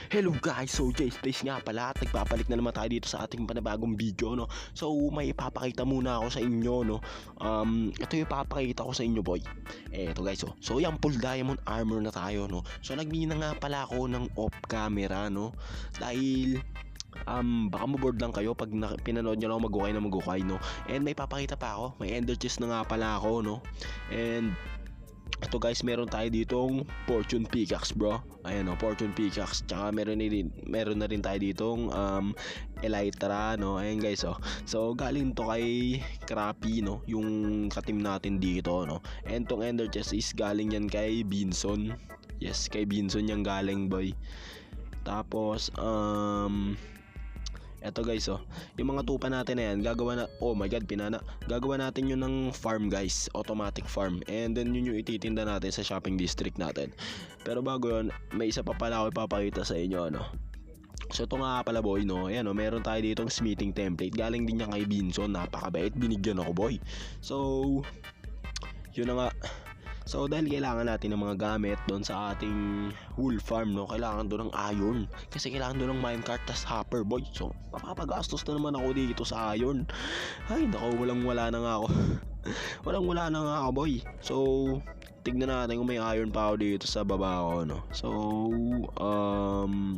Hello guys, so Jace Place nga pala at nagpapalik na naman tayo dito sa ating panibagong video, no. So may ipapakita muna ako sa inyo, no. Ito yung ipapakita ko sa inyo, boy. Eto guys, so yung full diamond armor na tayo, no. So nagmina nga pala ako ng off camera, no. Dahil baka maboard lang kayo pag pinanood nyo lang mag-ukay, no. And may papakita pa ako, may ender chest na nga pala ako, no. And ito guys, meron tayo ditong fortune pickaxe, bro. Ayan, fortune pickaxe. Tsaka meron na rin tayo ditong elytra, no. Ayan guys, so galing to kay Crappy, no, yung katim natin dito, no. And tong ender chest is galing yan kay Binson. Yes, kay Binson yung galing, boy. Tapos eto guys, yung mga tupa natin na yan, oh my god, gagawa natin yun ng farm guys, automatic farm. And then yun yung ititinda natin sa shopping district natin. Pero bago yun, may isa pa pala ako ipapakita sa inyo, no. So ito nga pala, boy, no. Ayan, meron tayo ditong smithing template, galing din niya kay Binson, napakabait, binigyan ako, boy. So yun na nga. So dahil kailangan natin ng mga gamit doon sa ating wool farm, no, kailangan doon ng iron. Kasi kailangan doon ng minecart tas hopper, boy. So mapapagastos na naman ako dito sa iron. Ay nako, wala na nga ako. wala na nga ako, boy. So tignan natin kung may iron pa ako dito sa baba ko, no. So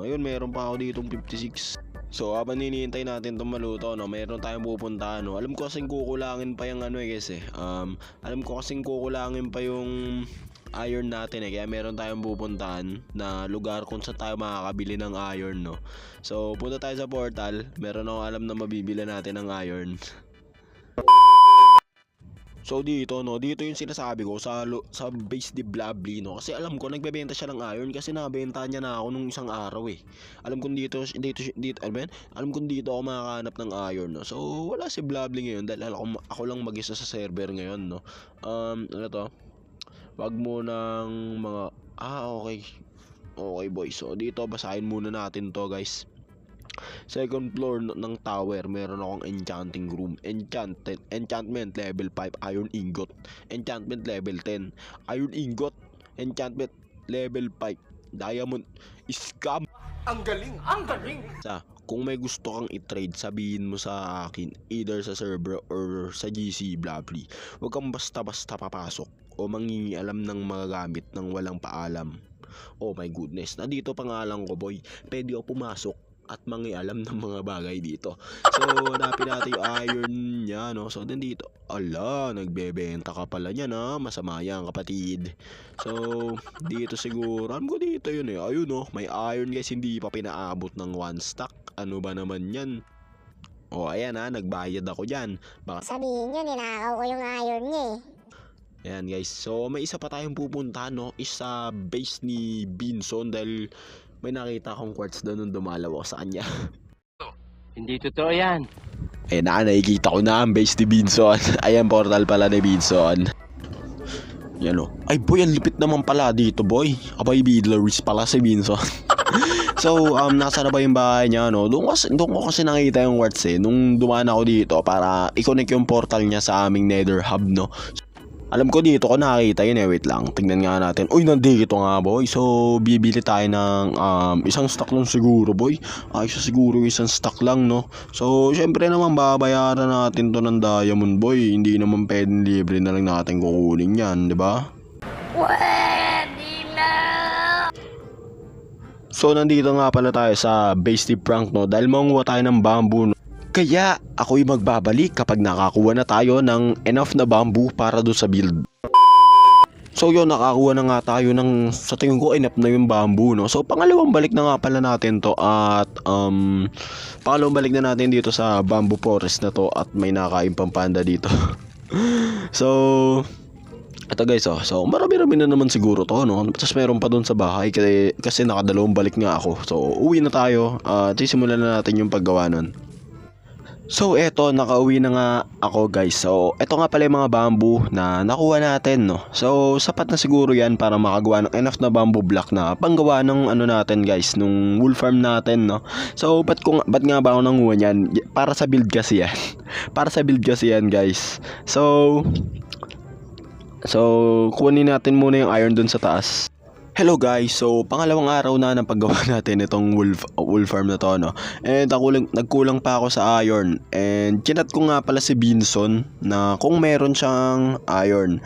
ayun, meron pa ako ditong 56. So habang hinihintay natin itong maluto, no, mayroon tayong pupuntahan, no. Alam ko kasing kukulangin pa yung kasi alam ko kasing kukulangin pa yung iron natin, kaya meron tayong pupuntahan na lugar kung saan tayo makakabili ng iron, no. So punta tayo sa portal, meron akong alam na mabibili natin ng iron. So dito, no, dito yung sinasabi ko sa base di Blably, no. Kasi alam ko nagbebenta siya ng iron kasi nabenta niya na ako nung isang araw, eh. Alam ko dito alam ko dito ako makakahanap ng iron, no. So wala si Blably ngayon dahil ako lang mag-isa sa server ngayon, no. Ano to? Wag mo ng mga okay. Okay, boy. So dito basahin muna natin to, guys. Second floor ng tower, meron akong enchanting room. Enchantment level 5 iron ingot. Enchantment level 10 iron ingot. Enchantment level 5 diamond scam. Ang galing, ang galing. Kung may gusto kang i-trade, sabihin mo sa akin either sa server or sa GC Blably. Huwag kang basta-basta papasok o mangingialam ng mga gamit ng walang paalam. Oh my goodness, nandito pa nga lang ko, boy. Pwede ako pumasok at mangialam ng mga bagay dito. So hanapin natin yung iron niya, no. So nandito, ala, nagbebenta ka pala niya, na masama yan, kapatid. So dito siguro, alam ko dito yun, eh. Ayun, no, may iron guys, hindi pa pinaabot ng 1 stack. Ano ba naman yan? Oh ayan, nagbayad ako dyan. Baka Sabihin niya, ninakaw ko yung iron niya, eh. ayan guys, so may isa pa tayong pupunta, no, is sa base ni Binson dahil may nakita akong quartz doon nung dumalaw ako sa kanya. Hindi totoo yan. Eh nakikita ko na ang base ni Binson. Ayan, portal pala ni Binson. Yan, o. Ay boy, ang lupit naman pala dito, boy. Abay, Bidleries pala si Binson. So nasa na ba yung bahay niya, no? Doon ko kasi nakita yung quartz, eh, nung dumaan ako dito para i-connect yung portal niya sa aming nether hub, no. Alam ko dito ko nakakita yun, eh. Wait lang, tingnan nga natin. Uy, nandito nga, boy. So bibili tayo ng isang stock lang siguro, boy. Ayos siguro isang stock lang, no. So syempre naman babayaran natin to ng diamond, boy. Hindi naman pwedeng libre na lang natin kukunin yan, di ba? Pwede na! So nandito nga pala tayo sa base ni Frank, no, dahil manguha tayo ng bamboo, no? Kaya ako'y magbabalik kapag nakakuha na tayo ng enough na bamboo para do sa build. So yun, nakakuha na nga tayo ng, sa tingin ko, enough na yung bamboo, no. So pangalawang balik na nga pala natin to, at pangalawang balik na natin dito sa bamboo forest na to, at may nakain pang panda dito. So ito guys, so marami-rami na naman siguro to, no. Tapos meron pa doon sa bahay kasi nakadalawang balik nga ako. So uwi na tayo at simulan na natin yung paggawa nun. So eto, nakauwi na nga ako, guys. So eto nga pala yung mga bamboo na nakuha natin, no. So sapat na siguro yan para makagawa ng enough na bamboo block na panggawa ng ano natin, guys, nung wool farm natin, no. So ba't nga ba ako nanguha niyan? Para sa build kasi yan. Para sa build kasi yan, guys. So kunin natin muna yung iron dun sa taas. Hello guys, so pangalawang araw na ng paggawa natin itong wool farm na to, no? And nagkulang pa ako sa iron. And chinat ko nga pala si Binson na kung meron siyang iron.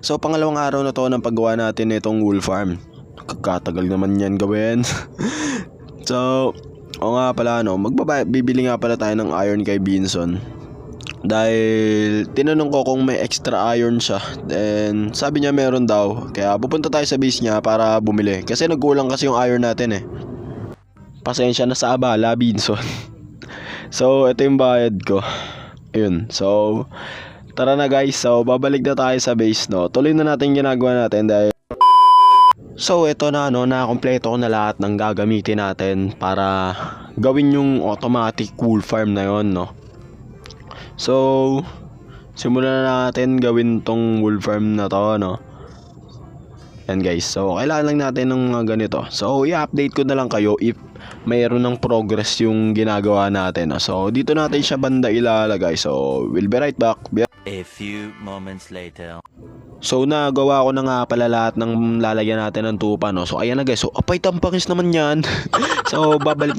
So pangalawang araw na to ng paggawa natin itong wool farm. Katagal naman yan gawin. So, o nga pala, no? Bibili nga pala tayo ng iron kay Binson. Dahil tinanong ko kung may extra iron siya. Then sabi niya meron daw. Kaya pupunta tayo sa base niya para bumili. Kasi nagkulang kasi yung iron natin eh. Pasensya na sa abala, Binson. So ito yung bayad ko. Ayun. So tara na guys. So babalik na tayo sa base, no. Tuloy na natin yung ginagawa natin dahil so ito na, no, nakompleto ko na lahat ng gagamitin natin para gawin yung automatic wool farm na yon, no. So, simulan na natin gawin tong wool farm na to, no. Yan guys, so kailangan lang natin ng mga ganito. So, i-update ko na lang kayo if mayroon ng progress yung ginagawa natin, no? So, dito natin siya banda ilalagay. So, we'll be right back. A few moments later. So, nagawa ko na nga pala lahat ng lalagyan natin ng tupa, no. So, ayan na guys. So, apay tampakis naman yan. So, babalik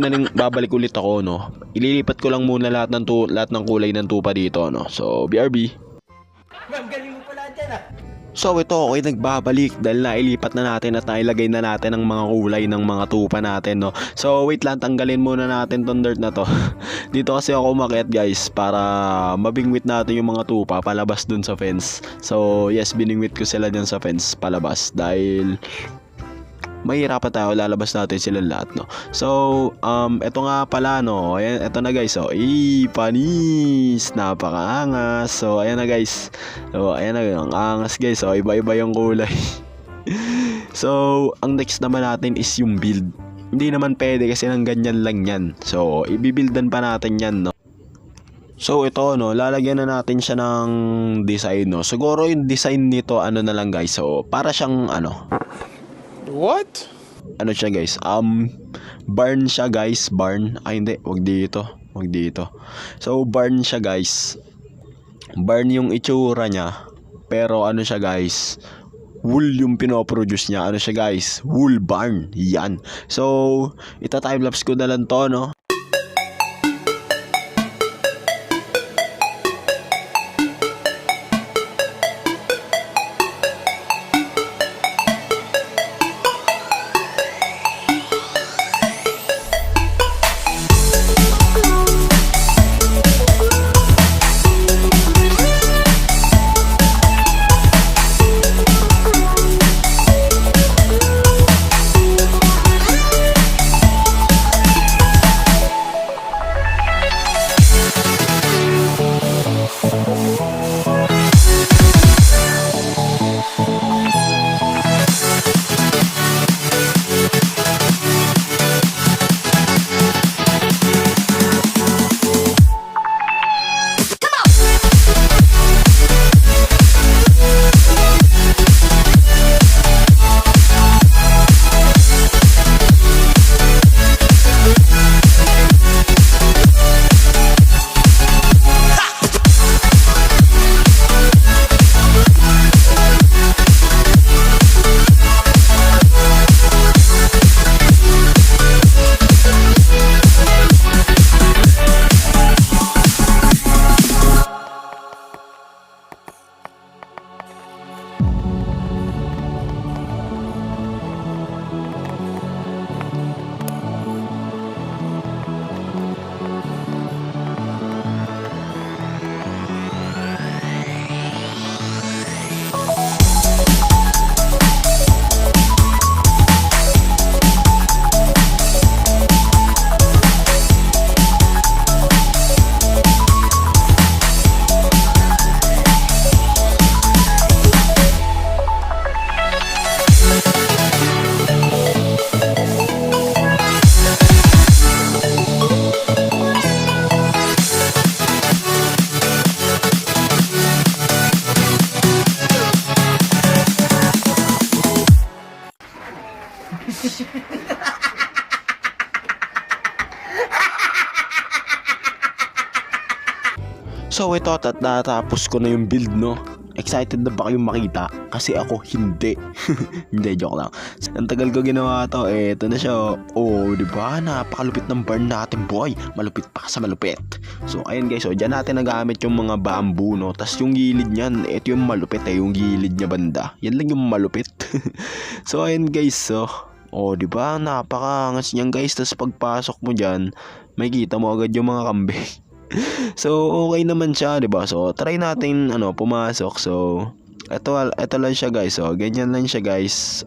ulit ako, no. Ililipat ko lang muna lahat ng kulay ng tupa dito, no. So, BRB. Ma'am, galing mo pala dyan ah. So, ito ako'y nagbabalik dahil nailipat na natin at nailagay na natin ang mga kulay ng mga tupa natin, no. So, wait lang, tanggalin muna natin tong dirt na to. Dito kasi ako umakyat guys para mabingwit natin yung mga tupa palabas dun sa fence. So, yes, biningwit ko sila dun sa fence palabas dahil mahirapan tayo, lalabas natin sila lahat, no. So, eto nga pala, no. Ayan, eto na guys. So, panis, napakaangas. So, ayan na guys. So, ayan na, ang angas guys. So, iba-iba yung kulay. So, ang next naman natin is yung build. Hindi naman pwede kasi nang ganyan lang yan. So, ibibuildan pa natin yan, no. So ito, no, lalagyan na natin siya ng design, no. Siguro yung design nito ano na lang guys. So, para siyang ano, What? ano siya guys, barn siya guys, barn. Ay hindi, wag dito. So barn siya guys. Barn yung itsura niya. Pero ano siya guys, wool yung pinoproduce niya. Ano siya guys, wool barn. Yan. So ita-timelapse ko na lang to, no. So ito, tatapos ko na yung build, no. Excited na ba kayong makita? Kasi ako hindi. Hindi, joke lang. Ang tagal ko ginawa to, eto na siya. Oh, di ba? Napakalupit ng barn natin, boy. Malupit pa sa malupit. So, ayun guys, so dyan natin nagamit yung mga bamboo, no? Tapos yung gilid niyan, eto yung malupit yung gilid niya banda. Yan lang yung malupit. So, ayun guys, so. Oh, di ba? Napakaangas niyan guys. Tapos pagpasok mo dyan, may kita mo agad yung mga kambing. So okay naman siya, 'di ba? So try natin pumasok. So ito lang siya guys. So ganyan lang siya guys.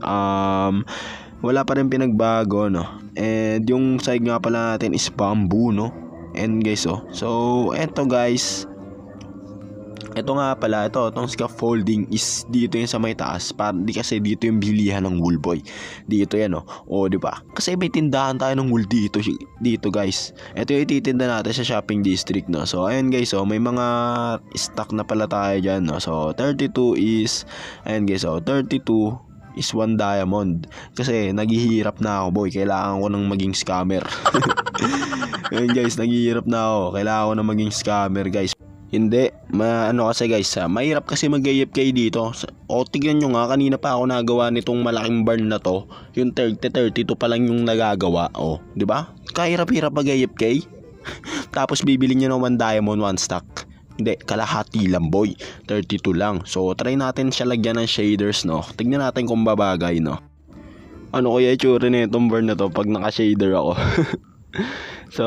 Wala pa rin pinagbago, no. And yung side nga pala natin is bamboo, no. And guys, so eto guys. Ito nga pala, itong scaffolding is dito yung sa may taas. Di kasi dito yung bilihan ng wool, boy. Dito yan, o di ba? Kasi may tindahan tayo ng wool dito guys. Ito yung ititinda natin sa shopping district, no. So ayun guys, may mga stock na pala tayo dyan, no. So 32 is, ayun guys, 32 is 1 diamond. Kasi naghihirap na ako, boy. Kailangan ko nang maging scammer. Ayun guys, naghihirap na ako. Kailangan ko nang maging scammer, guys. Hindi, kasi guys, mahirap kasi mag-AFK dito. O tignan nyo nga, kanina pa ako nagawa nitong malaking barn na to. Yung 32 pa lang yung nagagawa. O, di ba? Kahirap-hirap mag-AFK. Tapos bibili nyo ng 1 diamond 1 stack. Hindi, kalahati lang, boy. 32 lang. So try natin siya lagyan ng shaders, no. Tignan natin kung babagay, no. Ano kaya itsura na itong barn na to pag naka-shader ako? So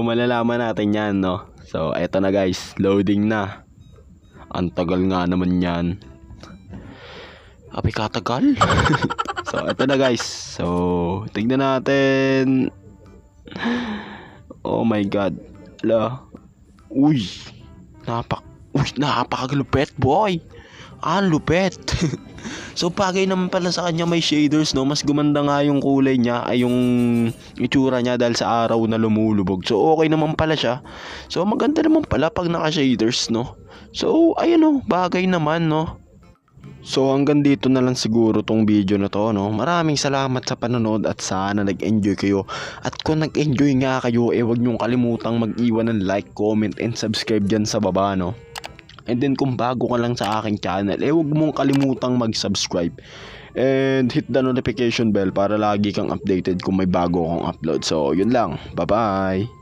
malalaman natin yan, no. So, eto na guys, loading na. Ang tagal nga naman yan. Abi katagal. So, eto na guys. So, tignan natin. Oh my god. Ala. Uy, napakalupit, boy. Ang lupit. So bagay naman pala sa kanya may shaders, no. Mas gumanda nga yung kulay niya, ay yung itsura niya dahil sa araw na lumulubog. So okay naman pala siya. So maganda naman pala pag naka shaders, no. So ayun, bagay naman, no. So hanggang dito na lang siguro tong video na to, no. Maraming salamat sa panonood at sana nag-enjoy kayo. At kung nag-enjoy nga kayo, huwag niyong kalimutang mag-iwan ng like, comment and subscribe dyan sa baba, no. And then kung bago ka lang sa aking channel, huwag mong kalimutang mag-subscribe. And hit the notification bell para lagi kang updated kung may bago akong upload. So yun lang. Bye-bye!